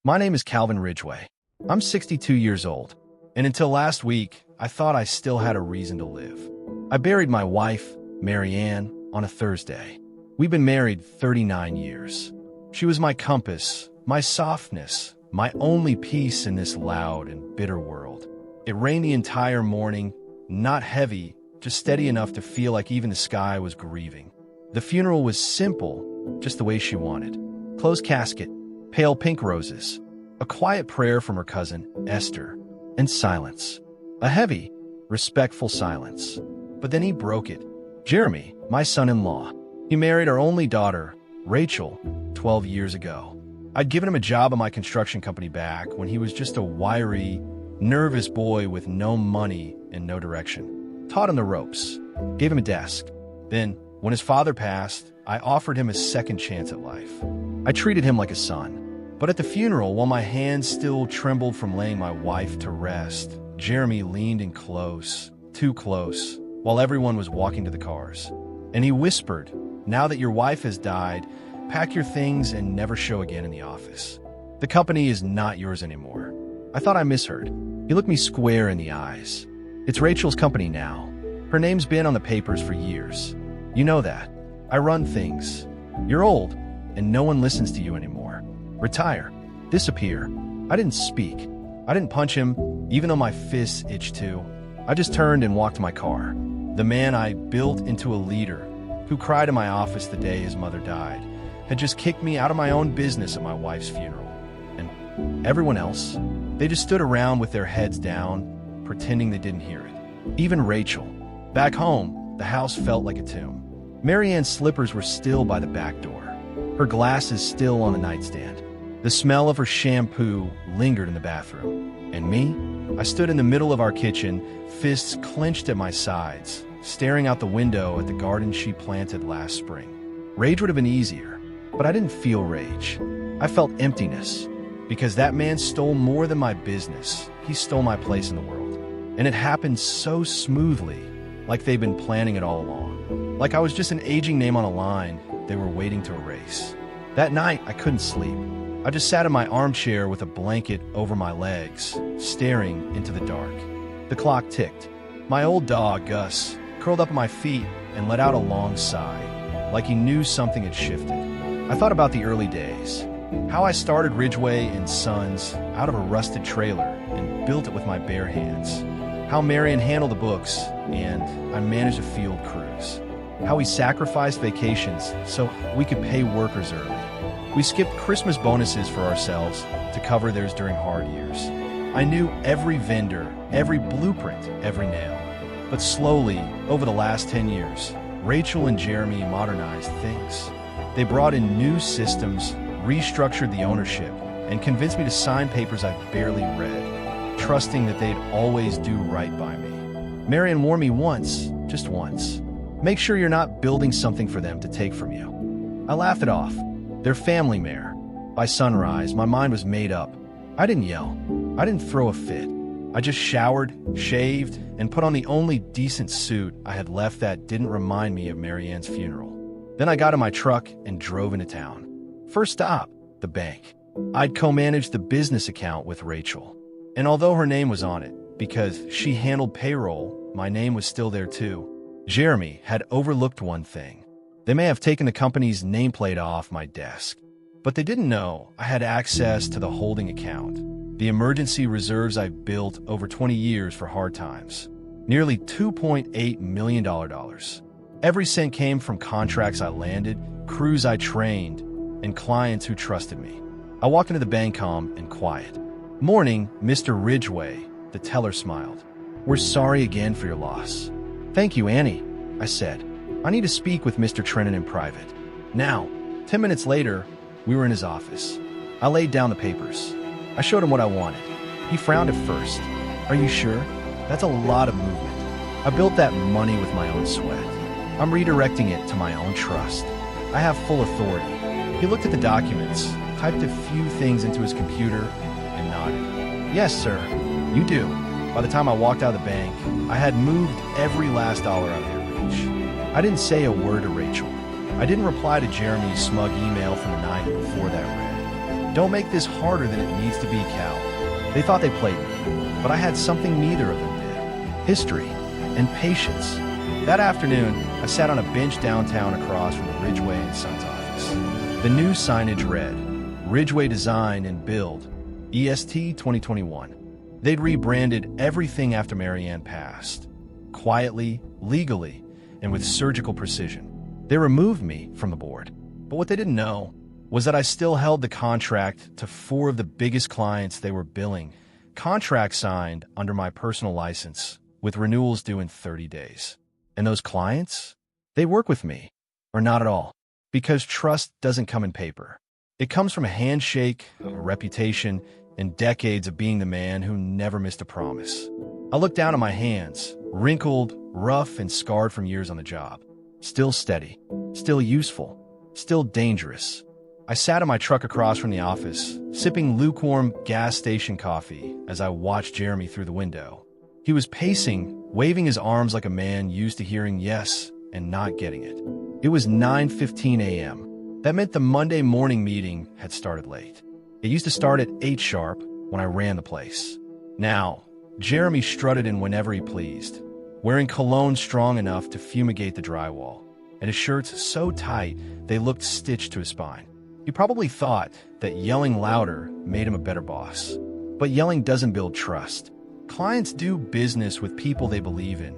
My name is Calvin Ridgway. I'm 62 years old, and until last week, I thought I still had a reason to live. I buried my wife, Mary Ann, on a Thursday. We've been married 39 years. She was my compass, my softness, my only peace in this loud and bitter world. It rained the entire morning, not heavy, just steady enough to feel like even the sky was grieving. The funeral was simple, just the way she wanted. Closed casket, pale pink roses, a quiet prayer from her cousin, Esther, and silence. A heavy, respectful silence. But then he broke it. Jeremy, my son-in-law. He married our only daughter, Rachel, 12 years ago. I'd given him a job at my construction company back when he was just a wiry, nervous boy with no money and no direction. Taught him the ropes, gave him a desk. Then, when his father passed, I offered him a second chance at life. I treated him like a son. But at the funeral, while my hands still trembled from laying my wife to rest, Jeremy leaned in close, too close, while everyone was walking to the cars. And he whispered, "Now that your wife has died, pack your things and never show again in the office. The company is not yours anymore." I thought I misheard. He looked me square in the eyes. "It's Rachel's company now. Her name's been on the papers for years. You know that. I run things. You're old, and no one listens to you anymore. Retire. Disappear." I didn't speak. I didn't punch him, even though my fists itched too. I just turned and walked to my car. The man I built into a leader, who cried in my office the day his mother died, had just kicked me out of my own business at my wife's funeral. And everyone else, they just stood around with their heads down, pretending they didn't hear it. Even Rachel. Back home, the house felt like a tomb. Mary Ann's slippers were still by the back door. Her glasses still on the nightstand. The smell of her shampoo lingered in the bathroom. And me? I stood in the middle of our kitchen, fists clenched at my sides, staring out the window at the garden she planted last spring. Rage would have been easier, but I didn't feel rage. I felt emptiness, because that man stole more than my business. He stole my place in the world. And it happened so smoothly, like they'd been planning it all along. Like I was just an aging name on a line they were waiting to erase. That night, I couldn't sleep. I just sat in my armchair with a blanket over my legs, staring into the dark. The clock ticked. My old dog, Gus, curled up at my feet and let out a long sigh, like he knew something had shifted. I thought about the early days, how I started Ridgway and Sons out of a rusted trailer and built it with my bare hands. How Marion handled the books and I managed a field cruise. How we sacrificed vacations so we could pay workers early. We skipped Christmas bonuses for ourselves to cover theirs during hard years. I knew every vendor, every blueprint, every nail. But slowly, over the last 10 years, Rachel and Jeremy modernized things. They brought in new systems, restructured the ownership, and convinced me to sign papers I barely read, trusting that they'd always do right by me. Marion warned me once, just once, make sure you're not building something for them to take from you. I laughed it off. They're family, Mare. By sunrise, my mind was made up. I didn't yell. I didn't throw a fit. I just showered, shaved, and put on the only decent suit I had left that didn't remind me of Mary Ann's funeral. Then I got in my truck and drove into town. First stop, the bank. I'd co-managed the business account with Rachel. And although her name was on it, because she handled payroll, my name was still there too. Jeremy had overlooked one thing. They may have taken the company's nameplate off my desk, but they didn't know I had access to the holding account, the emergency reserves I built over 20 years for hard times. Nearly $2.8 million. Every cent came from contracts I landed, crews I trained, and clients who trusted me. I walked into the bank calm and quiet. "Morning, Mr. Ridgway," the teller smiled. "We're sorry again for your loss." "Thank you, Annie," I said. "I need to speak with Mr. Trennan in private." Now, 10 minutes later, we were in his office. I laid down the papers. I showed him what I wanted. He frowned at first. "Are you sure? That's a lot of movement. I built that money with my own sweat. I'm redirecting it to my own trust. I have full authority." He looked at the documents, typed a few things into his computer, and nodded. "Yes, sir, you do." By the time I walked out of the bank, I had moved every last dollar out of their reach. I didn't say a word to Rachel. I didn't reply to Jeremy's smug email from the night before that read. Don't make this harder than it needs to be, Cal. They thought they played me, but I had something neither of them did. History and patience. That afternoon, I sat on a bench downtown across from the Ridgway & Sons office. The new signage read, Ridgway Design and Build, EST 2021. They'd rebranded everything after Marianne passed. Quietly, legally, and with surgical precision. They removed me from the board. But what they didn't know was that I still held the contract to 4 of the biggest clients they were billing. Contracts signed under my personal license, with renewals due in 30 days. And those clients? They work with me, or not at all, because trust doesn't come in paper. It comes from a handshake, a reputation, and decades of being the man who never missed a promise. I looked down at my hands, wrinkled, rough, and scarred from years on the job. Still steady, still useful, still dangerous. I sat in my truck across from the office, sipping lukewarm gas station coffee as I watched Jeremy through the window. He was pacing, waving his arms like a man used to hearing yes and not getting it. It was 9:15 a.m. That meant the Monday morning meeting had started late. It used to start at 8 sharp when I ran the place. Now, Jeremy strutted in whenever he pleased, wearing cologne strong enough to fumigate the drywall, and his shirts so tight they looked stitched to his spine. He probably thought that yelling louder made him a better boss. But yelling doesn't build trust. Clients do business with people they believe in,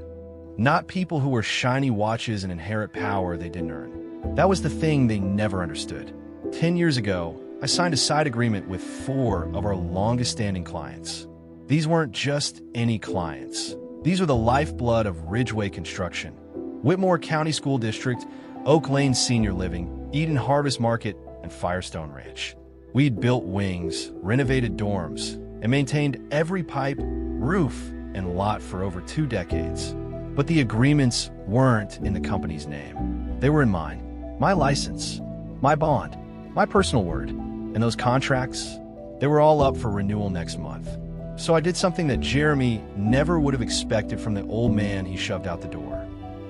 not people who wear shiny watches and inherit power they didn't earn. That was the thing they never understood. 10 years ago, I signed a side agreement with 4 of our longest-standing clients. These weren't just any clients. These were the lifeblood of Ridgway Construction, Whitmore County School District, Oak Lane Senior Living, Eden Harvest Market, and Firestone Ranch. We'd built wings, renovated dorms, and maintained every pipe, roof, and lot for over 2 decades. But the agreements weren't in the company's name. They were in mine. My license, my bond, my personal word. And those contracts, they were all up for renewal next month. So I did something that Jeremy never would have expected from the old man he shoved out the door.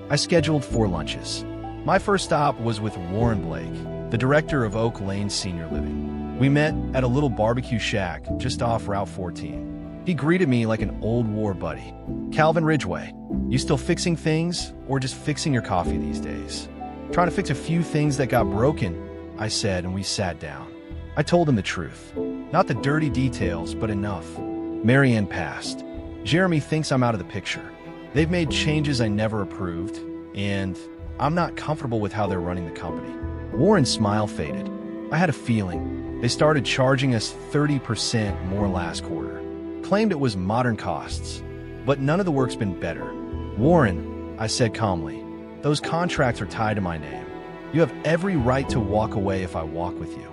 I scheduled 4 lunches. My first stop was with Warren Blake, the director of Oak Lane Senior Living. We met at a little barbecue shack just off Route 14. He greeted me like an old war buddy. Calvin Ridgway, you still fixing things or just fixing your coffee these days? Trying to fix a few things that got broken, I said, and we sat down. I told him the truth. Not the dirty details, but enough. Marianne passed. Jeremy thinks I'm out of the picture. They've made changes I never approved, and I'm not comfortable with how they're running the company. Warren's smile faded. I had a feeling. They started charging us 30% more last quarter. Claimed it was modern costs, but none of the work's been better. Warren, I said calmly, those contracts are tied to my name. You have every right to walk away if I walk with you.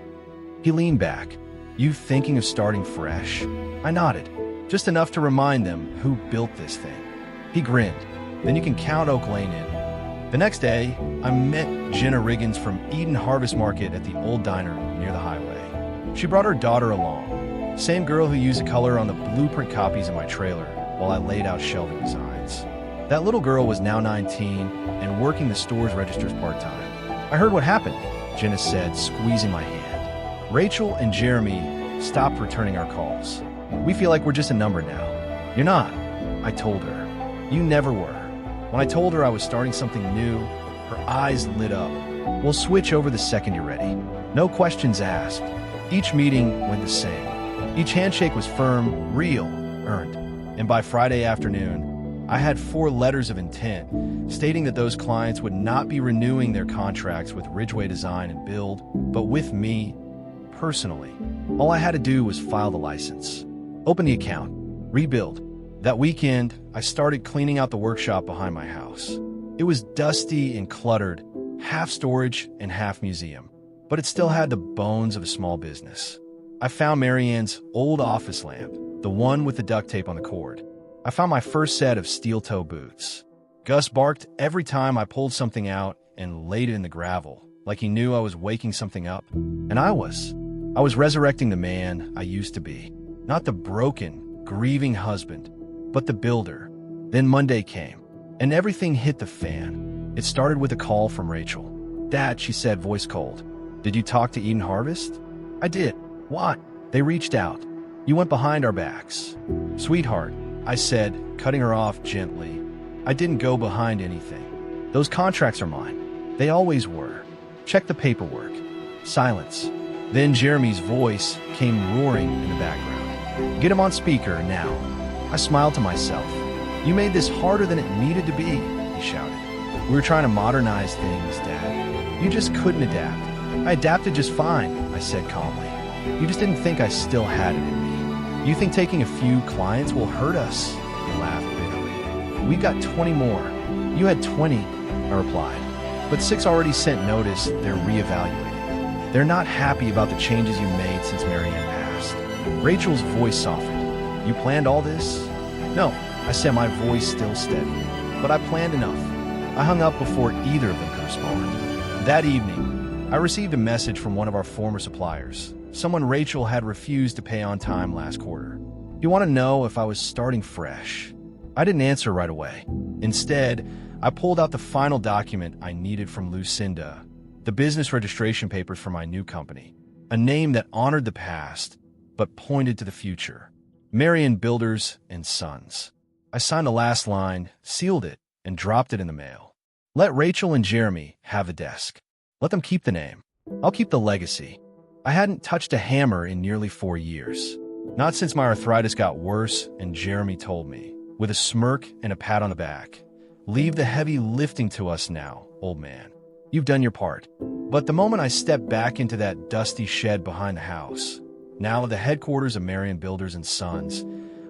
He leaned back. You thinking of starting fresh? I nodded, just enough to remind them who built this thing. He grinned. Then you can count Oak Lane in. The next day, I met Jenna Riggins from Eden Harvest Market at the old diner near the highway. She brought her daughter along, same girl who used the color on the blueprint copies in my trailer while I laid out shelving designs. That little girl was now 19 and working the store's registers part-time. I heard what happened, Jenna said, squeezing my hand. Rachel and Jeremy stopped returning our calls. We feel like we're just a number now. You're not, I told her. You never were. When I told her I was starting something new, her eyes lit up. We'll switch over the second you're ready. No questions asked. Each meeting went the same. Each handshake was firm, real, earned. And by Friday afternoon, I had 4 letters of intent stating that those clients would not be renewing their contracts with Ridgway Design and Build, but with me, personally. All I had to do was file the license, open the account, rebuild. That weekend, I started cleaning out the workshop behind my house. It was dusty and cluttered, half storage and half museum, but it still had the bones of a small business. I found Marianne's old office lamp, the one with the duct tape on the cord. I found my first set of steel-toe boots. Gus barked every time I pulled something out and laid it in the gravel, like he knew I was waking something up. And I was resurrecting the man I used to be. Not the broken, grieving husband, but the builder. Then Monday came, and everything hit the fan. It started with a call from Rachel. Dad, she said, voice cold. Did you talk to Eden Harvest? I did. What? They reached out. You went behind our backs. Sweetheart, I said, cutting her off gently. I didn't go behind anything. Those contracts are mine. They always were. Check the paperwork. Silence. Then Jeremy's voice came roaring in the background. Get him on speaker now. I smiled to myself. You made this harder than it needed to be, he shouted. We were trying to modernize things, Dad. You just couldn't adapt. I adapted just fine, I said calmly. You just didn't think I still had it in me. You think taking a few clients will hurt us? He laughed bitterly. We got 20 more. You had 20, I replied. But 6 already sent notice they're reevaluating. They're not happy about the changes you made since Marianne passed. Rachel's voice softened. You planned all this? No, I said, my voice still steady. But I planned enough. I hung up before either of them could respond. That evening, I received a message from one of our former suppliers. Someone Rachel had refused to pay on time last quarter. He wanted to know if I was starting fresh. I didn't answer right away. Instead, I pulled out the final document I needed from Lucinda, the business registration papers for my new company, a name that honored the past but pointed to the future. Marion Builders and Sons. I signed the last line, sealed it, and dropped it in the mail. Let Rachel and Jeremy have the desk. Let them keep the name. I'll keep the legacy. I hadn't touched a hammer in nearly 4 years. Not since my arthritis got worse and Jeremy told me, with a smirk and a pat on the back, leave the heavy lifting to us now, old man. You've done your part. But the moment I stepped back into that dusty shed behind the house, now the headquarters of Marion Builders and Sons,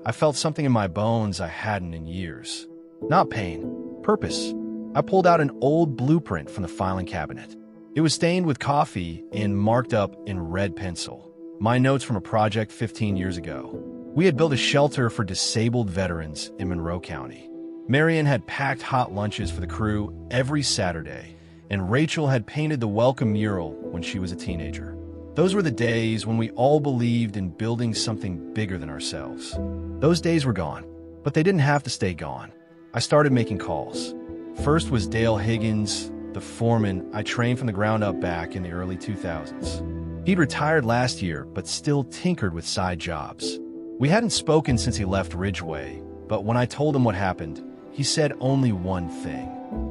I felt something in my bones I hadn't in years. Not pain, purpose. I pulled out an old blueprint from the filing cabinet. It was stained with coffee and marked up in red pencil. My notes from a project 15 years ago. We had built a shelter for disabled veterans in Monroe County. Marion had packed hot lunches for the crew every Saturday, and Rachel had painted the welcome mural when she was a teenager. Those were the days when we all believed in building something bigger than ourselves. Those days were gone, but they didn't have to stay gone. I started making calls. First was Dale Higgins, the foreman I trained from the ground up back in the early 2000s. He'd retired last year, but still tinkered with side jobs. We hadn't spoken since he left Ridgeway, but when I told him what happened, he said only one thing.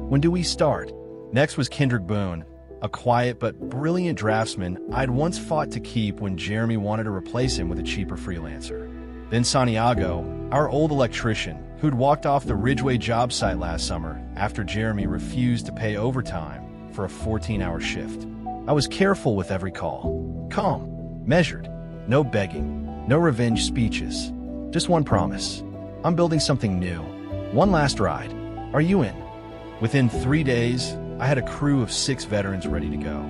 When do we start? Next was Kendrick Boone, a quiet but brilliant draftsman I'd once fought to keep when Jeremy wanted to replace him with a cheaper freelancer. Then Santiago, our old electrician, who'd walked off the Ridgeway job site last summer after Jeremy refused to pay overtime for a 14-hour shift. I was careful with every call. Calm, measured, no begging, no revenge speeches. Just one promise. I'm building something new. One last ride. Are you in? Within 3 days, I had a crew of 6 veterans ready to go.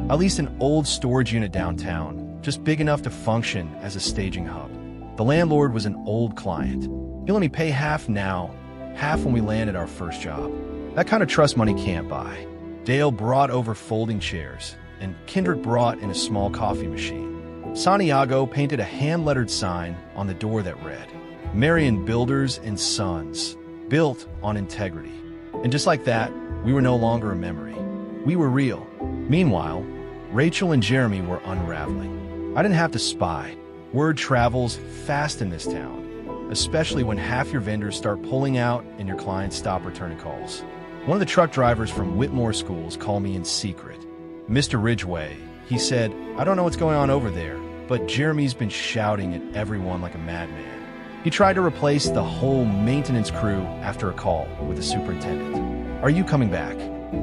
I leased an old storage unit downtown, just big enough to function as a staging hub. The landlord was an old client. He'll let me pay half now, half when we landed our first job. That kind of trust money can't buy. Dale brought over folding chairs, and Kendrick brought in a small coffee machine. Santiago painted a hand-lettered sign on the door that read, Marion Builders and Sons, built on integrity. And just like that, we were no longer a memory. We were real. Meanwhile, Rachel and Jeremy were unraveling. I didn't have to spy. Word travels fast in this town, especially when half your vendors start pulling out and your clients stop returning calls. One of the truck drivers from Whitmore Schools called me in secret. Mr. Ridgeway, he said, I don't know what's going on over there, but Jeremy's been shouting at everyone like a madman. He tried to replace the whole maintenance crew after a call with the superintendent. Are you coming back?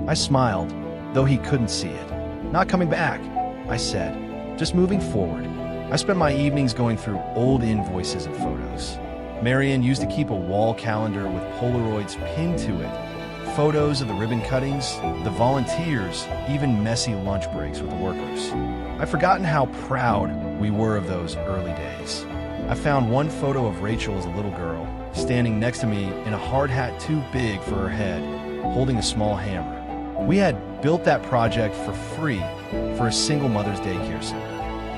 I smiled, though he couldn't see it. Not coming back, I said, just moving forward. I spent my evenings going through old invoices and photos. Marion used to keep a wall calendar with Polaroids pinned to it, photos of the ribbon cuttings, the volunteers, even messy lunch breaks with the workers. I've forgotten how proud we were of those early days. I found one photo of Rachel as a little girl, standing next to me in a hard hat too big for her head, holding a small hammer. We had built that project for free for a single mother's daycare center.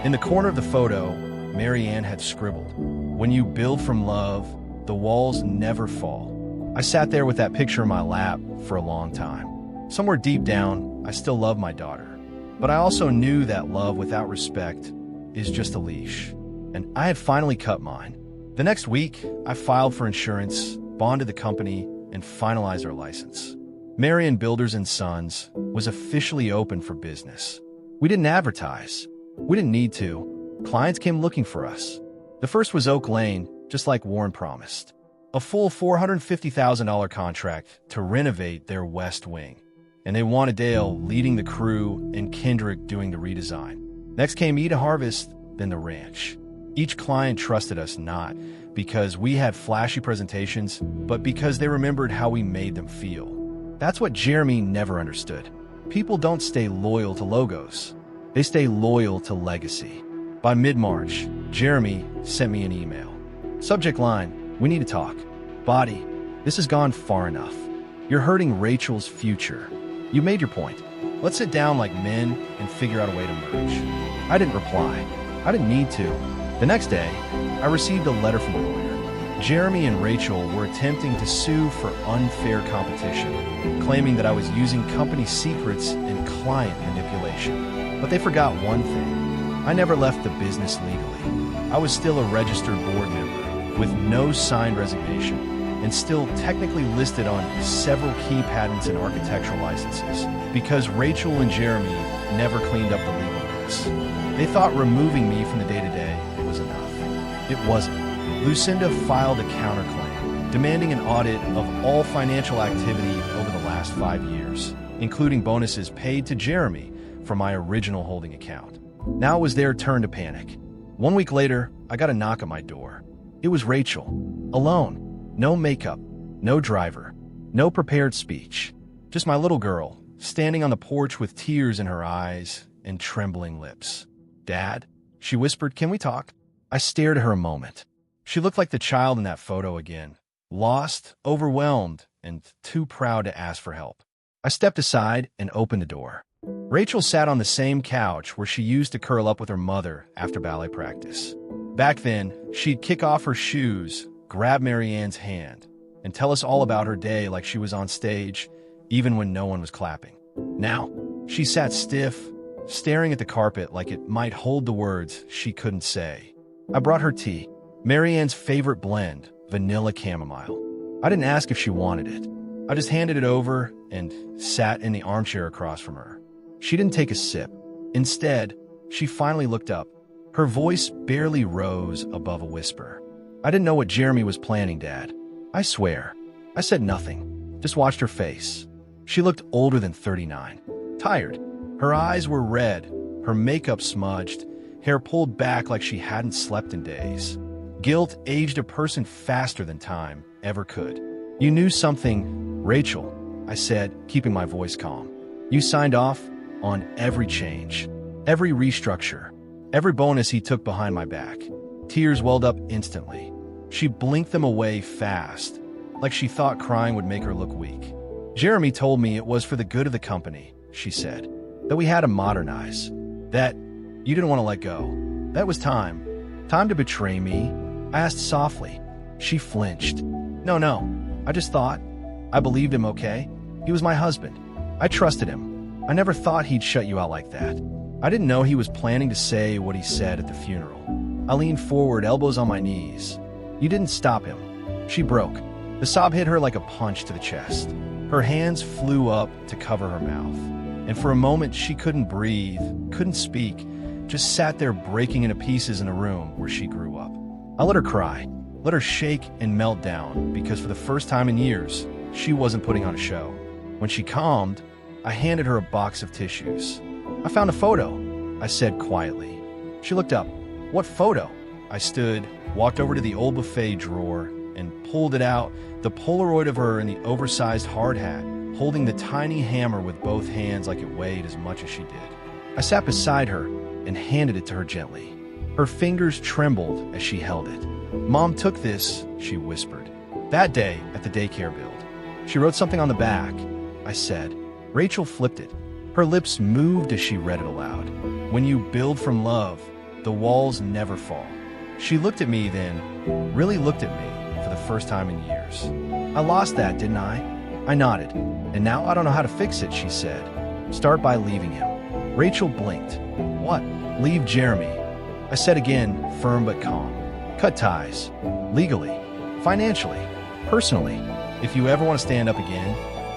In the corner of the photo, Marianne had scribbled, when you build from love, the walls never fall. I sat there with that picture in my lap for a long time. Somewhere deep down, I still love my daughter. But I also knew that love without respect is just a leash. And I had finally cut mine. The next week, I filed for insurance, bonded the company, and finalized our license. Marion Builders and Sons was officially open for business. We didn't advertise. We didn't need to. Clients came looking for us. The first was Oak Lane, just like Warren promised. A full $450,000 contract to renovate their West Wing. And they wanted Dale leading the crew and Kendrick doing the redesign. Next came Eda Harvest, then the ranch. Each client trusted us not because we had flashy presentations, but because they remembered how we made them feel. That's what Jeremy never understood. People don't stay loyal to logos. They stay loyal to legacy. By mid-March, Jeremy sent me an email. Subject line, "We need to talk." Body, "This has gone far enough. You're hurting Rachel's future. You made your point. Let's sit down like men and figure out a way to merge." I didn't reply. I didn't need to. The next day, I received a letter from a lawyer. Jeremy and Rachel were attempting to sue for unfair competition, claiming that I was using company secrets and client manipulation. But they forgot one thing. I never left the business legally. I was still a registered board member with no signed resignation and still technically listed on several key patents and architectural licenses because Rachel and Jeremy never cleaned up the legal mess. They thought removing me from the day-to-day was enough. It wasn't. Lucinda filed a counterclaim, demanding an audit of all financial activity over the last 5 years, including bonuses paid to Jeremy from my original holding account. Now it was their turn to panic. 1 week later, I got a knock at my door. It was Rachel, alone. No makeup, no driver, no prepared speech. Just my little girl, standing on the porch with tears in her eyes and trembling lips. "Dad," she whispered, "can we talk?" I stared at her a moment. She looked like the child in that photo again, lost, overwhelmed, and too proud to ask for help. I stepped aside and opened the door. Rachel sat on the same couch where she used to curl up with her mother after ballet practice. Back then, she'd kick off her shoes, grab Marianne's hand, and tell us all about her day like she was on stage, even when no one was clapping. Now, she sat stiff, staring at the carpet like it might hold the words she couldn't say. I brought her tea, Marianne's favorite blend, vanilla chamomile. I didn't ask if she wanted it. I just handed it over and sat in the armchair across from her. She didn't take a sip. Instead, she finally looked up. Her voice barely rose above a whisper. "I didn't know what Jeremy was planning, Dad. I swear." I said nothing, just watched her face. She looked older than 39, tired. Her eyes were red, her makeup smudged, hair pulled back like she hadn't slept in days. Guilt aged a person faster than time ever could. "You knew something, Rachel," I said, keeping my voice calm. "You signed off on every change, every restructure, every bonus he took behind my back." Tears welled up instantly. She blinked them away fast, like she thought crying would make her look weak. "Jeremy told me it was for the good of the company," she said, "that we had to modernize, that you didn't want to let go. That was time to betray me." I asked softly. She flinched. No, I just thought. I believed him, okay? He was my husband. I trusted him. I never thought he'd shut you out like that. I didn't know he was planning to say what he said at the funeral." I leaned forward, elbows on my knees. "You didn't stop him." She broke. The sob hit her like a punch to the chest. Her hands flew up to cover her mouth. And for a moment, she couldn't breathe, couldn't speak, just sat there breaking into pieces in a room where she grew up. I let her cry, let her shake and melt down, because for the first time in years, she wasn't putting on a show. When she calmed, I handed her a box of tissues. "I found a photo," I said quietly. She looked up. "What photo?" I stood, walked over to the old buffet drawer, and pulled it out, the Polaroid of her in the oversized hard hat, holding the tiny hammer with both hands like it weighed as much as she did. I sat beside her and handed it to her gently. Her fingers trembled as she held it. "Mom took this," she whispered, "that day at the daycare build. She wrote something on the back," I said. Rachel flipped it. Her lips moved as she read it aloud. "When you build from love, the walls never fall." She looked at me then, really looked at me for the first time in years. "I lost that, didn't I?" I nodded. "And now I don't know how to fix it," she said. "Start by leaving him." Rachel blinked. "What? Leave Jeremy?" I I said again, firm but calm. Cut ties. Legally. Financially. Personally. If you ever want to stand up again,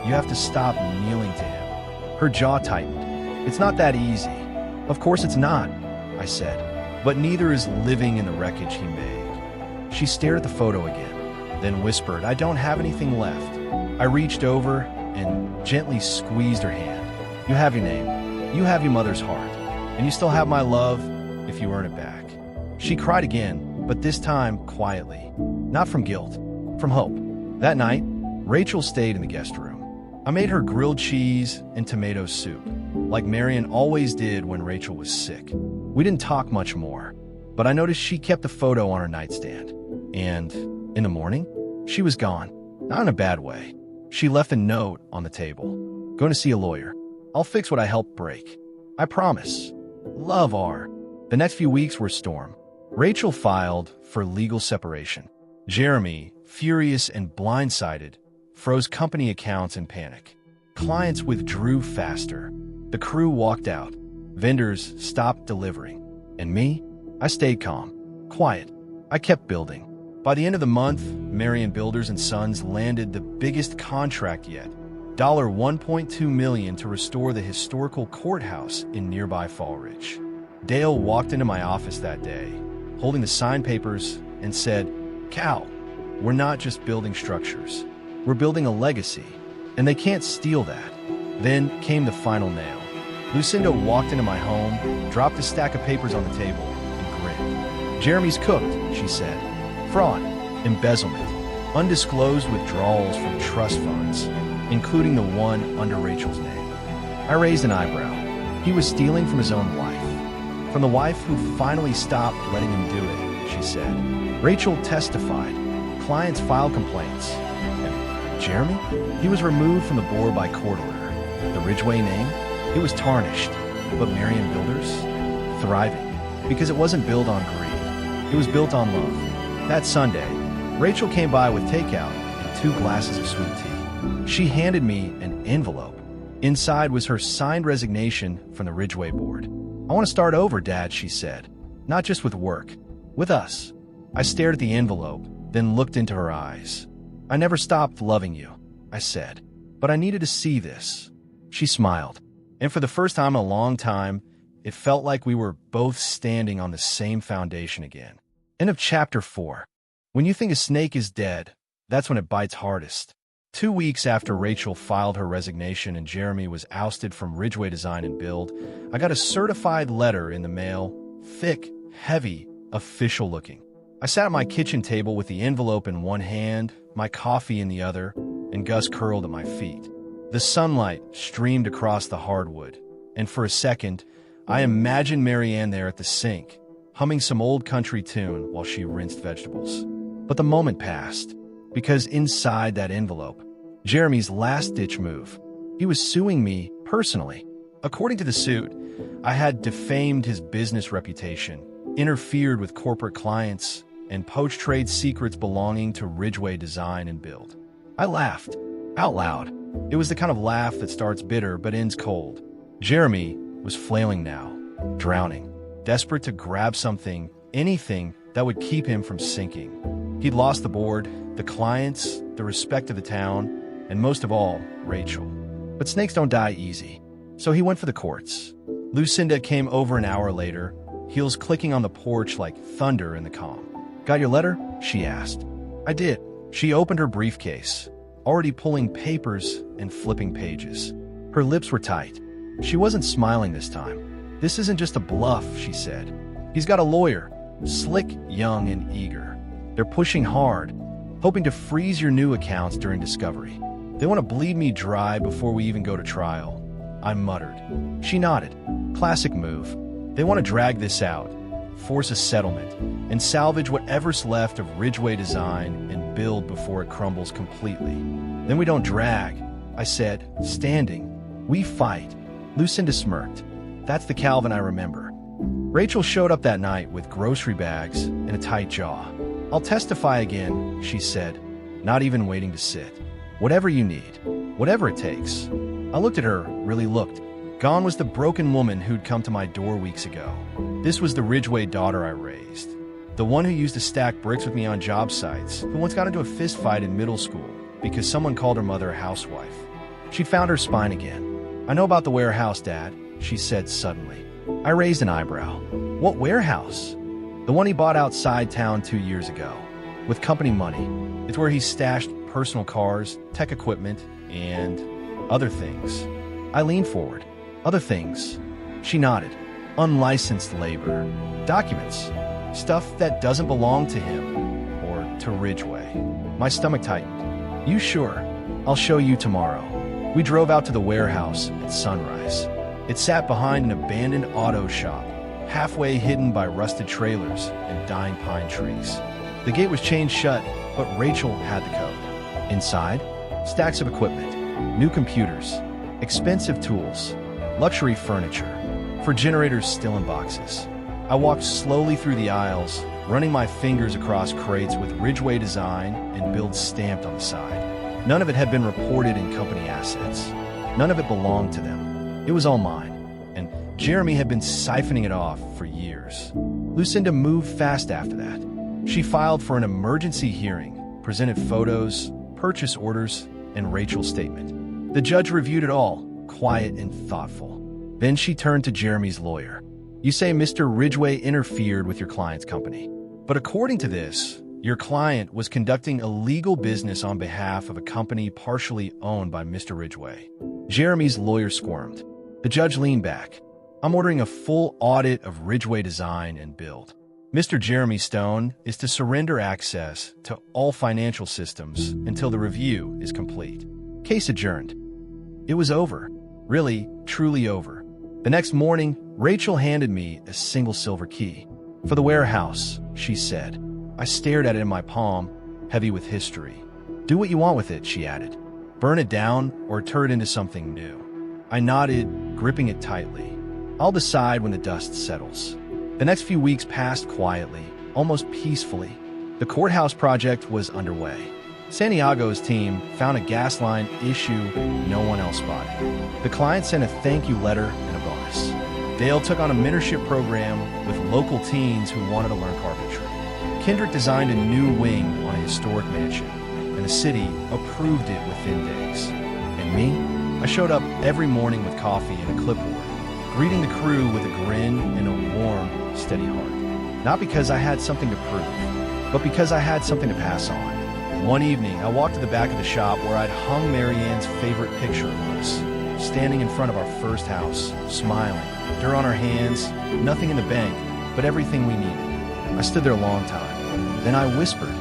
you have to stop kneeling to him. Her jaw tightened. It's not that easy. Of course it's not, I said. But neither is living in the wreckage he made. She stared at the photo again, then whispered, I don't have anything left. I reached over and gently squeezed her hand. You have your name. You have your mother's heart. And you still have my love if you earn it back. She cried again, but this time quietly. Not from guilt, from hope. That night, Rachel stayed in the guest room. I made her grilled cheese and tomato soup, like Marian always did when Rachel was sick. We didn't talk much more, but I noticed she kept the photo on her nightstand. And in the morning, she was gone. Not in a bad way. She left a note on the table. Going to see a lawyer. I'll fix what I helped break. I promise. Love R. The next few weeks were storm. Rachel filed for legal separation. Jeremy, furious and blindsided, froze company accounts in panic. Clients withdrew faster. The crew walked out. Vendors stopped delivering. And me? I stayed calm. Quiet. I kept building. By the end of the month, Marian Builders and Sons landed the biggest contract yet. $1.2 million to restore the historical courthouse in nearby Fall Ridge. Dale walked into my office that day, holding the signed papers, and said, Cal, we're not just building structures. We're building a legacy, and they can't steal that. Then came the final nail. Lucinda walked into my home, dropped a stack of papers on the table, and grinned. Jeremy's cooked, she said. Fraud, embezzlement, undisclosed withdrawals from trust funds, including the one under Rachel's name. I raised an eyebrow. He was stealing from his own wife. From the wife who finally stopped letting him do it, she said. Rachel testified. Clients filed complaints. And Jeremy? He was removed from the board by court order. The Ridgeway name? It was tarnished. But Marian Builders? Thriving. Because it wasn't built on greed. It was built on love. That Sunday, Rachel came by with takeout and 2 glasses of sweet tea. She handed me an envelope. Inside was her signed resignation from the Ridgeway board. I want to start over, Dad, she said. Not just with work. With us. I stared at the envelope, then looked into her eyes. I never stopped loving you, I said. But I needed to see this. She smiled. And for the first time in a long time, it felt like we were both standing on the same foundation again. End of chapter 4. When you think a snake is dead, that's when it bites hardest. 2 weeks after Rachel filed her resignation and Jeremy was ousted from Ridgeway Design and Build, I got a certified letter in the mail, thick, heavy, official looking. I sat at my kitchen table with the envelope in one hand, my coffee in the other, and Gus curled at my feet. The sunlight streamed across the hardwood, and for a second, I imagined Marianne there at the sink, humming some old country tune while she rinsed vegetables. But the moment passed, because inside that envelope, Jeremy's last-ditch move. He was suing me personally. According to the suit, I had defamed his business reputation, interfered with corporate clients, and poached trade secrets belonging to Ridgeway Design and Build. I laughed, out loud. It was the kind of laugh that starts bitter but ends cold. Jeremy was flailing now, drowning, desperate to grab something, anything that would keep him from sinking. He'd lost the board, the clients, the respect of the town, and most of all, Rachel. But snakes don't die easy, so he went for the courts. Lucinda came over an hour later, heels clicking on the porch like thunder in the calm. Got your letter? She asked. I did. She opened her briefcase, already pulling papers and flipping pages. Her lips were tight. She wasn't smiling this time. This isn't just a bluff, she said. He's got a lawyer, slick, young, and eager. They're pushing hard, hoping to freeze your new accounts during discovery. They want to bleed me dry before we even go to trial. I muttered. She nodded. Classic move. They want to drag this out, force a settlement, and salvage whatever's left of Ridgeway Design and Build before it crumbles completely. Then we don't drag, I said, standing. We fight. Lucinda smirked. That's the Calvin I remember. Rachel showed up that night with grocery bags and a tight jaw. I'll testify again, she said, not even waiting to sit. Whatever you need, whatever it takes. I looked at her, really looked, Gone was the broken woman who'd come to my door weeks ago. This was the Ridgway daughter I raised. The one who used to stack bricks with me on job sites, who once got into a fist fight in middle school because someone called her mother a housewife. She'd found her spine again. "I know about the warehouse, Dad," she said suddenly. I raised an eyebrow. "What warehouse?" "The one he bought outside town 2 years ago. With company money. It's where he stashed personal cars, tech equipment, and other things." I leaned forward. "Other things?" She nodded. "Unlicensed labor. Documents. Stuff that doesn't belong to him. Or to Ridgway." My stomach tightened. "You sure? I'll show you tomorrow." We drove out to the warehouse at sunrise. It sat behind an abandoned auto shop, halfway hidden by rusted trailers and dying pine trees. The gate was chained shut, but Rachel had the code. Inside, stacks of equipment, new computers, expensive tools, luxury furniture, refrigerators still in boxes. I walked slowly through the aisles, running my fingers across crates with Ridgway design and build stamped on the side. None of it had been reported in company assets. None of it belonged to them. It was all mine, and Jeremy had been siphoning it off for years. Lucinda moved fast after that. She filed for an emergency hearing, presented photos, purchase orders, and Rachel's statement. The judge reviewed it all, quiet and thoughtful. Then she turned to Jeremy's lawyer. "You say Mr. Ridgway interfered with your client's company. But according to this, your client was conducting a legal business on behalf of a company partially owned by Mr. Ridgway." Jeremy's lawyer squirmed. The judge leaned back. "I'm ordering a full audit of Ridgway design and build. Mr. Jeremy Stone is to surrender access to all financial systems until the review is complete." Case adjourned. It was over. Really, truly over. The next morning, Rachel handed me a single silver key. "For the warehouse," she said. I stared at it in my palm, heavy with history. "Do what you want with it," she added. "Burn it down or turn it into something new." I nodded, gripping it tightly. "I'll decide when the dust settles." The next few weeks passed quietly, almost peacefully. The courthouse project was underway. Santiago's team found a gas line issue no one else spotted. The client sent a thank you letter and a bonus. Dale took on a mentorship program with local teens who wanted to learn carpentry. Kendrick designed a new wing on a historic mansion, and the city approved it within days. And me? I showed up every morning with coffee and a clipboard, greeting the crew with a grin and a warm, steady heart. Not because I had something to prove, but because I had something to pass on. One evening, I walked to the back of the shop where I'd hung Marianne's favorite picture of us, standing in front of our first house, smiling, dirt on our hands, nothing in the bank, but everything we needed. I stood there a long time. Then I whispered,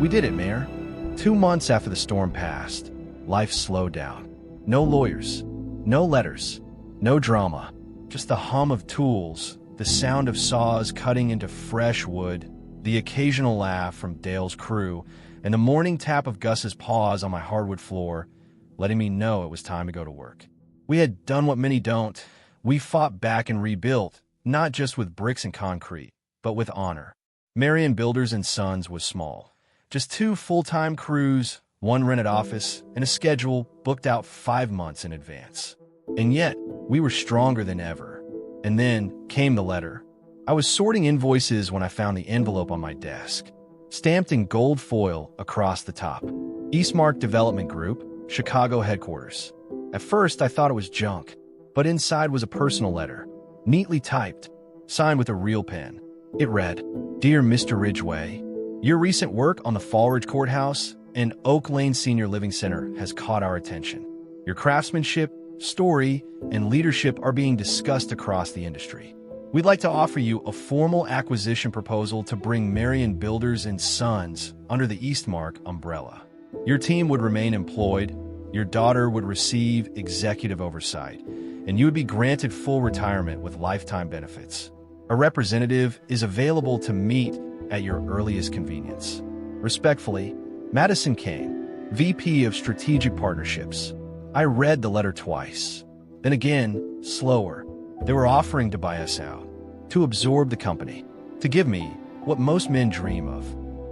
"We did it, Mayor." 2 months after the storm passed, life slowed down. No lawyers, no letters, no drama, just the hum of tools, the sound of saws cutting into fresh wood, the occasional laugh from Dale's crew, and the morning tap of Gus's paws on my hardwood floor, letting me know it was time to go to work. We had done what many don't. We fought back and rebuilt, not just with bricks and concrete, but with honor. Marion Builders and Sons was small. Just 2 full-time crews, 1 rented office, and a schedule booked out 5 months in advance. And yet, we were stronger than ever. And then came the letter. I was sorting invoices when I found the envelope on my desk, stamped in gold foil across the top. Eastmark Development Group, Chicago headquarters. At first, I thought it was junk, but inside was a personal letter, neatly typed, signed with a real pen. It read, "Dear Mr. Ridgway, your recent work on the Fallridge Courthouse and Oak Lane Senior Living Center has caught our attention. Your craftsmanship, story, and leadership are being discussed across the industry. We'd like to offer you a formal acquisition proposal to bring Marion Builders and Sons under the Eastmark umbrella. Your team would remain employed, your daughter would receive executive oversight, and you would be granted full retirement with lifetime benefits. A representative is available to meet at your earliest convenience. Respectfully, Madison Kane, VP of Strategic Partnerships." I read the letter twice. Then again, slower. They were offering to buy us out, to absorb the company, to give me what most men dream of,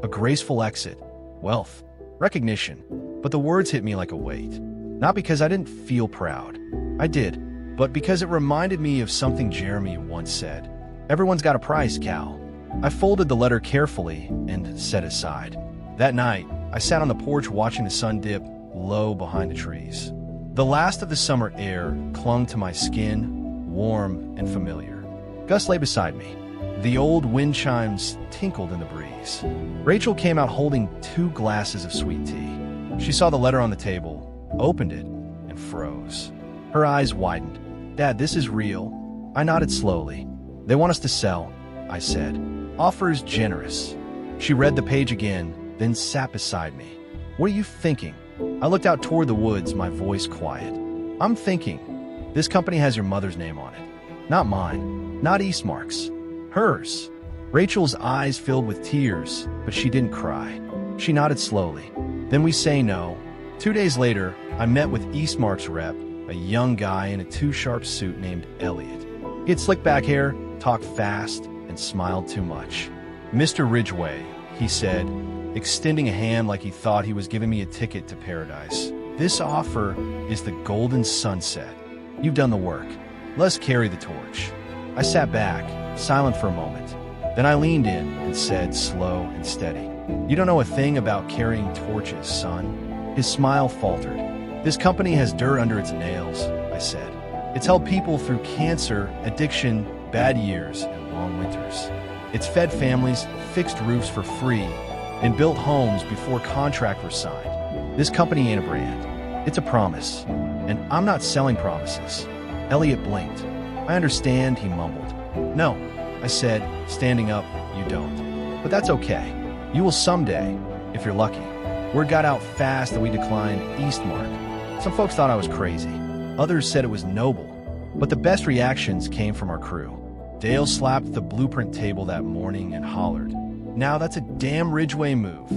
a graceful exit, wealth, recognition. But the words hit me like a weight. Not because I didn't feel proud. I did, but because it reminded me of something Jeremy once said. Everyone's got a price, Cal. I folded the letter carefully and set it aside. That night, I sat on the porch watching the sun dip low behind the trees. The last of the summer air clung to my skin, warm and familiar. Gus lay beside me. The old wind chimes tinkled in the breeze. Rachel came out holding 2 glasses of sweet tea. She saw the letter on the table, opened it, and froze. Her eyes widened. Dad, this is real. I nodded slowly. They want us to sell, I said. Offer is generous. She read the page again, then sat beside me. What are you thinking? I looked out toward the woods, my voice quiet. I'm thinking, this company has your mother's name on it. Not mine, not Eastmark's. Hers. Rachel's eyes filled with tears, but she didn't cry. She nodded slowly. Then we say no. 2 days later, I met with Eastmark's rep, a young guy in a too-sharp suit named Elliot. He had slick back hair, talked fast, and smiled too much. Mr. Ridgway, he said, extending a hand like he thought he was giving me a ticket to paradise. This offer is the golden sunset. You've done the work. Let's carry the torch. I sat back, silent for a moment. Then I leaned in and said, slow and steady, you don't know a thing about carrying torches, son. His smile faltered. This company has dirt under its nails, I said. It's helped people through cancer, addiction, bad years, and long winters. It's fed families, fixed roofs for free, and built homes before contract was signed. This company ain't a brand. It's a promise. And I'm not selling promises. Elliot blinked. I understand, he mumbled. No, I said, standing up, you don't. But that's okay. You will someday, if you're lucky. Word got out fast that we declined Eastmark. Some folks thought I was crazy. Others said it was noble. But the best reactions came from our crew. Dale slapped the blueprint table that morning and hollered, now that's a damn Ridgway move.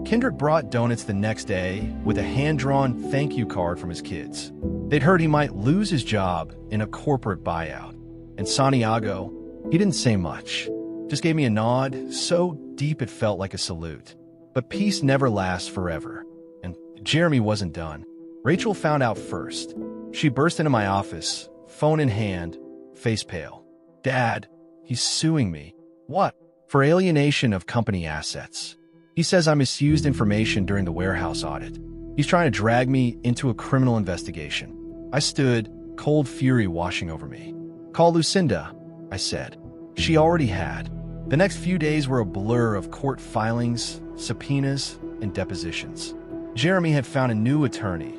Kendrick brought donuts the next day with a hand-drawn thank you card from his kids. They'd heard he might lose his job in a corporate buyout. And Santiago, he didn't say much. Just gave me a nod, so deep it felt like a salute. But peace never lasts forever. And Jeremy wasn't done. Rachel found out first. She burst into my office, phone in hand, face pale. Dad, he's suing me. What? For alienation of company assets. He says I misused information during the warehouse audit. He's trying to drag me into a criminal investigation. I stood, cold fury washing over me. Call Lucinda, I said. She already had. The next few days were a blur of court filings, subpoenas, and depositions. Jeremy had found a new attorney,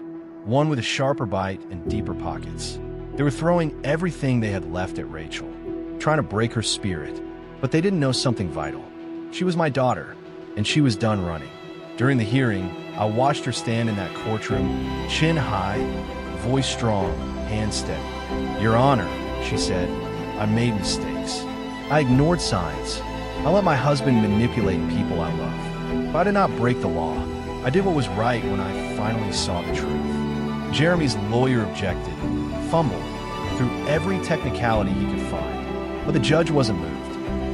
one with a sharper bite and deeper pockets. They were throwing everything they had left at Rachel, trying to break her spirit. But they didn't know something vital. She was my daughter, and she was done running. During the hearing, I watched her stand in that courtroom, chin high, voice strong, hand steady. Your Honor, she said, I made mistakes. I ignored signs. I let my husband manipulate people I love. But I did not break the law. I did what was right when I finally saw the truth. Jeremy's lawyer objected, fumbled, through every technicality he could find. But the judge wasn't moved.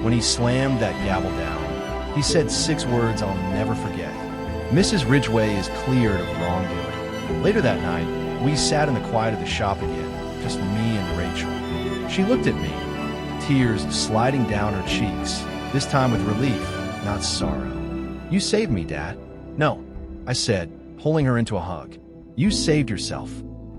When he slammed that gavel down, he said 6 words I'll never forget. Mrs. Ridgway is cleared of wrongdoing. Later that night, we sat in the quiet of the shop again, just me and Rachel. She looked at me, tears sliding down her cheeks, this time with relief, not sorrow. You saved me, Dad. No, I said, pulling her into a hug. You saved yourself.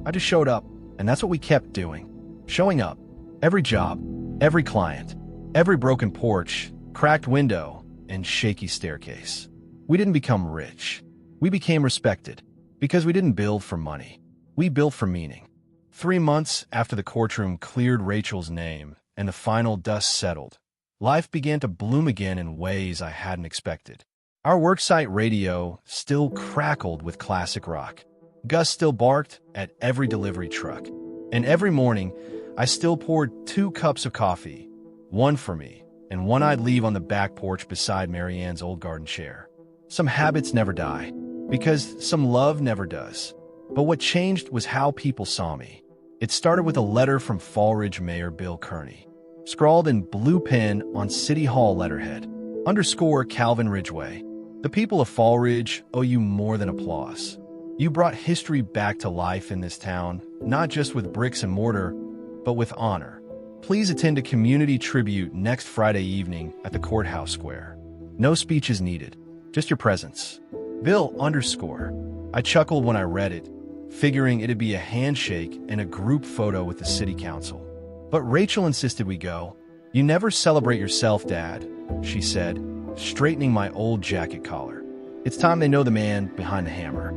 I just showed up, and that's what we kept doing. Showing up. Every job, every client, every broken porch, cracked window, and shaky staircase. We didn't become rich. We became respected, because we didn't build for money. We built for meaning. 3 months after the courtroom cleared Rachel's name and the final dust settled, life began to bloom again in ways I hadn't expected. Our worksite radio still crackled with classic rock. Gus still barked at every delivery truck. And every morning, I still poured 2 cups of coffee, one for me, and one I'd leave on the back porch beside Mary Ann's old garden chair. Some habits never die, because some love never does. But what changed was how people saw me. It started with a letter from Fall Ridge Mayor Bill Kearney, scrawled in blue pen on City Hall letterhead, _ Calvin Ridgway. The people of Fall Ridge owe you more than applause. You brought history back to life in this town, not just with bricks and mortar, but with honor. Please attend a community tribute next Friday evening at the courthouse square. No speech is needed, just your presence. Bill _. I chuckled when I read it, figuring it'd be a handshake and a group photo with the city council. But Rachel insisted we go. You never celebrate yourself, Dad, she said, straightening my old jacket collar. It's time they know the man behind the hammer.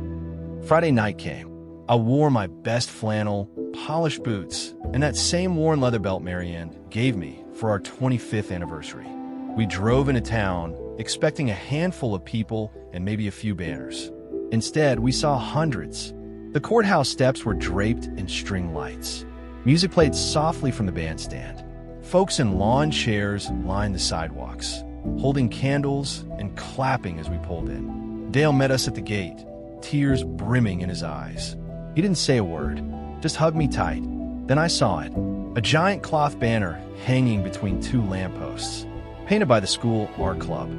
Friday night came. I wore my best flannel, polished boots, and that same worn leather belt Marianne gave me for our 25th anniversary. We drove into town, expecting a handful of people and maybe a few banners. Instead, we saw hundreds. The courthouse steps were draped in string lights. Music played softly from the bandstand. Folks in lawn chairs lined the sidewalks, holding candles and clapping as we pulled in. Dale met us at the gate, tears brimming in his eyes. He didn't say a word, just hugged me tight. Then I saw it, a giant cloth banner hanging between two lampposts, painted by the school art club.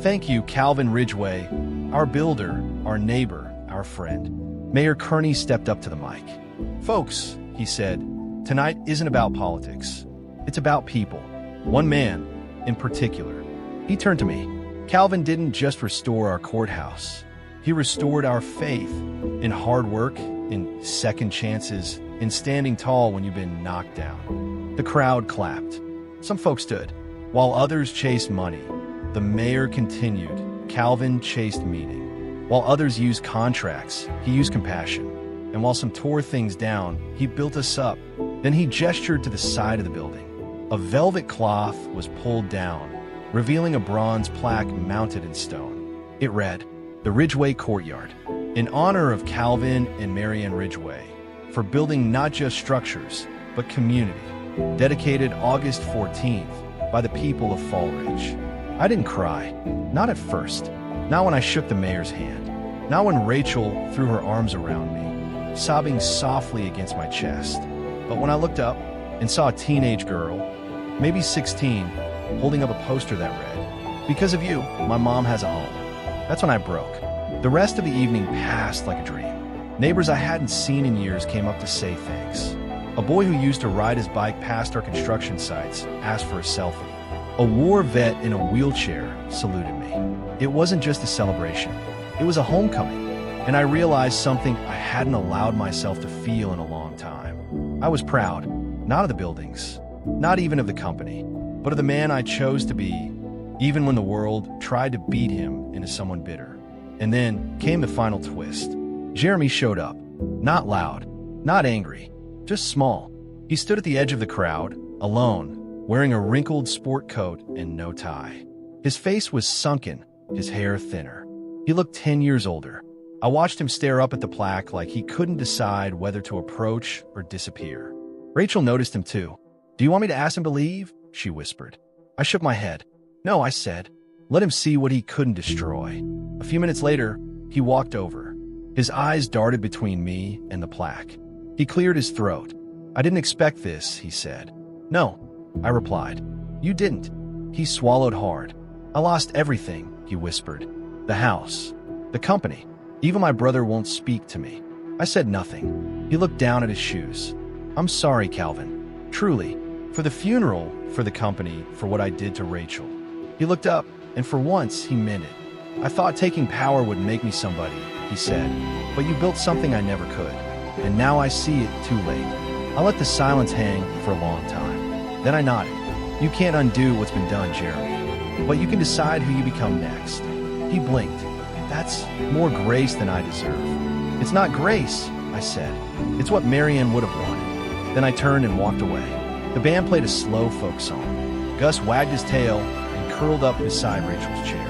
Thank you, Calvin Ridgway, our builder, our neighbor, our friend. Mayor Kearney stepped up to the mic. Folks, he said, tonight isn't about politics. It's about people. One man, in particular. He turned to me. Calvin didn't just restore our courthouse. He restored our faith in hard work, in second chances, in standing tall when you've been knocked down. The crowd clapped. Some folks stood, while others chased money. The mayor continued. Calvin chased meaning. While others used contracts, he used compassion. And while some tore things down, he built us up. Then he gestured to the side of the building. A velvet cloth was pulled down, revealing a bronze plaque mounted in stone. It read, "The Ridgway Courtyard, in honor of Calvin and Marianne Ridgway, for building not just structures, but community. Dedicated August 14th by the people of Fall Ridge." I didn't cry, not at first, not when I shook the mayor's hand, not when Rachel threw her arms around me, sobbing softly against my chest, but when I looked up and saw a teenage girl, maybe 16, holding up a poster that read, "Because of you, my mom has a home." That's when I broke. The rest of the evening passed like a dream. Neighbors I hadn't seen in years came up to say thanks. A boy who used to ride his bike past our construction sites asked for a selfie. A war vet in a wheelchair saluted me. It wasn't just a celebration. It was a homecoming. And I realized something I hadn't allowed myself to feel in a long time. I was proud, not of the buildings, not even of the company, but of the man I chose to be, even when the world tried to beat him into someone bitter. And then came the final twist. Jeremy showed up, not loud, not angry, just small. He stood at the edge of the crowd, alone, wearing a wrinkled sport coat and no tie. His face was sunken, his hair thinner. He looked 10 years older. I watched him stare up at the plaque like he couldn't decide whether to approach or disappear. Rachel noticed him too. "Do you want me to ask him to leave?" she whispered. I shook my head. "No," I said. "Let him see what he couldn't destroy." A few minutes later, he walked over. His eyes darted between me and the plaque. He cleared his throat. "I didn't expect this," he said. "No," I replied. "You didn't." He swallowed hard. "I lost everything," he whispered. "The house, the company. Even my brother won't speak to me." I said nothing. He looked down at his shoes. "I'm sorry, Calvin. Truly. For the funeral, for the company, for what I did to Rachel." He looked up, and for once, he meant it. "I thought taking power would make me somebody," he said. "But you built something I never could. And now I see it too late." I let the silence hang for a long time. Then I nodded. "You can't undo what's been done, Jeremy. But you can decide who you become next." He blinked. "That's more grace than I deserve." "It's not grace," I said. "It's what Marianne would have wanted." Then I turned and walked away. The band played a slow folk song. Gus wagged his tail and curled up beside Rachel's chair.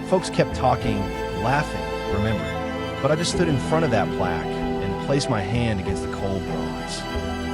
Folks kept talking, laughing, remembering. But I just stood in front of that plaque and placed my hand against the cold bronze.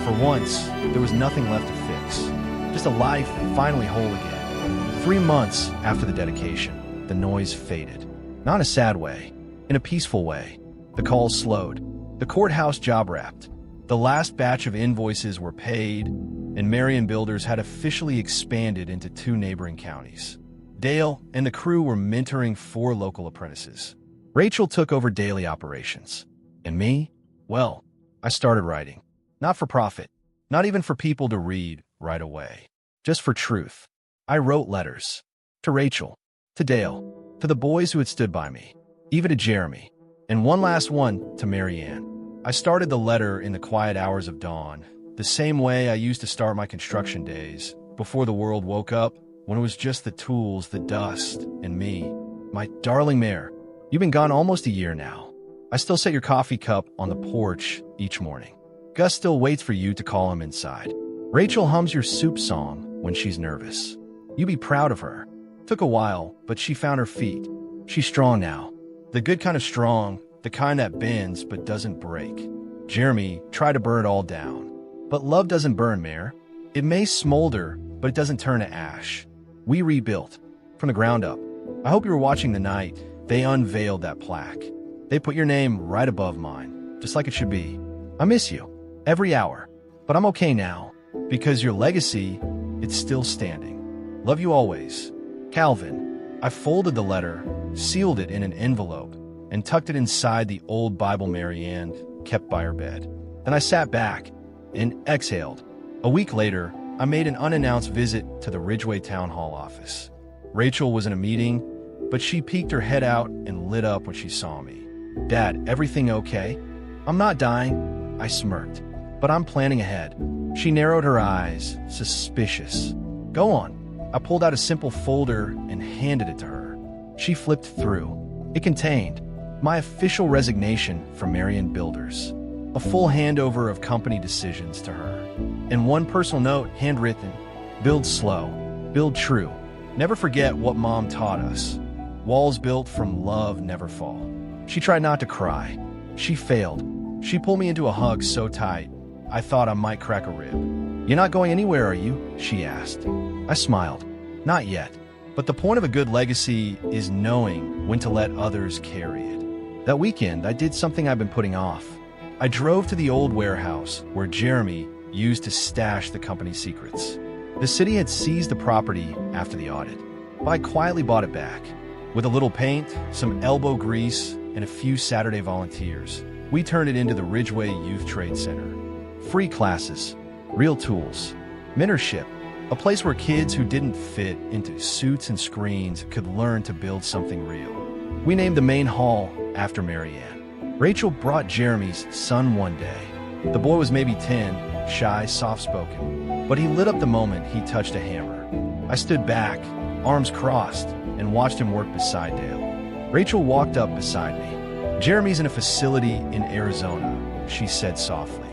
For once, there was nothing left to fix. Just a life finally whole again. 3 months after the dedication, the noise faded. Not in a sad way, in a peaceful way. The calls slowed. The courthouse job wrapped. The last batch of invoices were paid, and Marion Builders had officially expanded into 2 neighboring counties. Dale and the crew were mentoring 4 local apprentices. Rachel took over daily operations. And me? Well, I started writing. Not for profit, Not even for people to read right away. Just for truth. I wrote letters. To Rachel. To Dale. To the boys who had stood by me. Even to Jeremy. And one last one to Marianne. I started the letter in the quiet hours of dawn, the same way I used to start my construction days, before the world woke up, when it was just the tools, the dust, and me. My darling Mare, you've been gone almost a year now. I still set your coffee cup on the porch each morning. Gus still waits for you to call him inside. Rachel hums your soup song when she's nervous. You be proud of her. Took a while, but she found her feet. She's strong now. The good kind of strong, the kind that bends but doesn't break. Jeremy tried to burn it all down. But love doesn't burn, Mare. It may smolder, but it doesn't turn to ash. We rebuilt. From the ground up. I hope you were watching the night they unveiled that plaque. They put your name right above mine, just like it should be. I miss you. Every hour. But I'm okay now. Because your legacy, it's still standing. Love you always. Calvin. I folded the letter, sealed it in an envelope, and tucked it inside the old Bible Marianne kept by her bed. Then I sat back and exhaled. A week later, I made an unannounced visit to the Ridgeway Town Hall office. Rachel was in a meeting, but she peeked her head out and lit up when she saw me. Dad, everything okay? I'm not dying, I smirked, but I'm planning ahead. She narrowed her eyes, suspicious. Go on. I pulled out a simple folder and handed it to her. She flipped through. It contained my official resignation from Marion Builders, a full handover of company decisions to her, and one personal note handwritten, build slow, build true. Never forget what Mom taught us. Walls built from love never fall. She tried not to cry. She failed. She pulled me into a hug so tight, I thought I might crack a rib. You're not going anywhere, are you? She asked. I smiled. Not yet. But the point of a good legacy is knowing when to let others carry it. That weekend, I did something I've been putting off. I drove to the old warehouse where Jeremy used to stash the company's secrets. The city had seized the property after the audit, but I quietly bought it back. With a little paint, some elbow grease, and a few Saturday volunteers, we turned it into the Ridgeway Youth Trade Center. Free classes, real tools, mentorship, a place where kids who didn't fit into suits and screens could learn to build something real. We named the main hall after Marianne. Rachel brought Jeremy's son one day. The boy was maybe 10, shy, soft-spoken, but he lit up the moment he touched a hammer. I stood back, arms crossed, and watched him work beside Dale. Rachel walked up beside me. Jeremy's in a facility in Arizona, she said softly.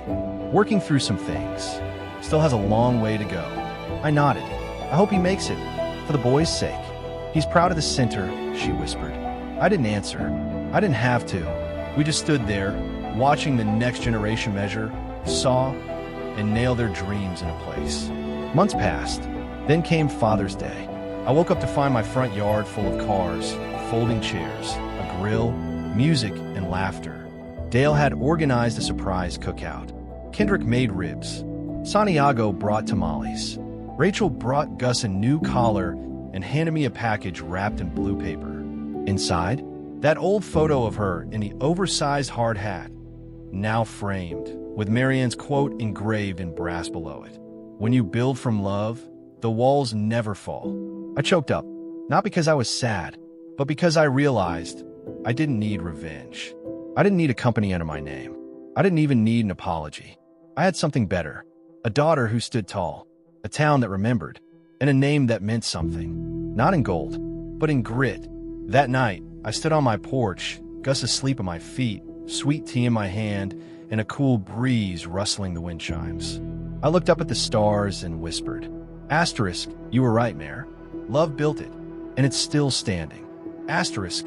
Working through some things. Still has a long way to go. I nodded. I hope he makes it, for the boy's sake. He's proud of the center, she whispered. I didn't answer. I didn't have to. We just stood there, watching the next generation measure, saw, and nail their dreams in a place. Months passed. Then came Father's Day. I woke up to find my front yard full of cars, folding chairs, a grill, music, and laughter. Dale had organized a surprise cookout. Kendrick made ribs. Santiago brought tamales. Rachel brought Gus a new collar and handed me a package wrapped in blue paper. Inside, that old photo of her in the oversized hard hat, now framed, with Marianne's quote engraved in brass below it. When you build from love, the walls never fall. I choked up, not because I was sad, but because I realized I didn't need revenge. I didn't need a company under my name. I didn't even need an apology. I had something better. A daughter who stood tall, a town that remembered, and a name that meant something. Not in gold, but in grit. That night, I stood on my porch, Gus asleep at my feet, sweet tea in my hand, and a cool breeze rustling the wind chimes. I looked up at the stars and whispered, Asterisk, you were right, Mare. Love built it, and it's still standing. Asterisk,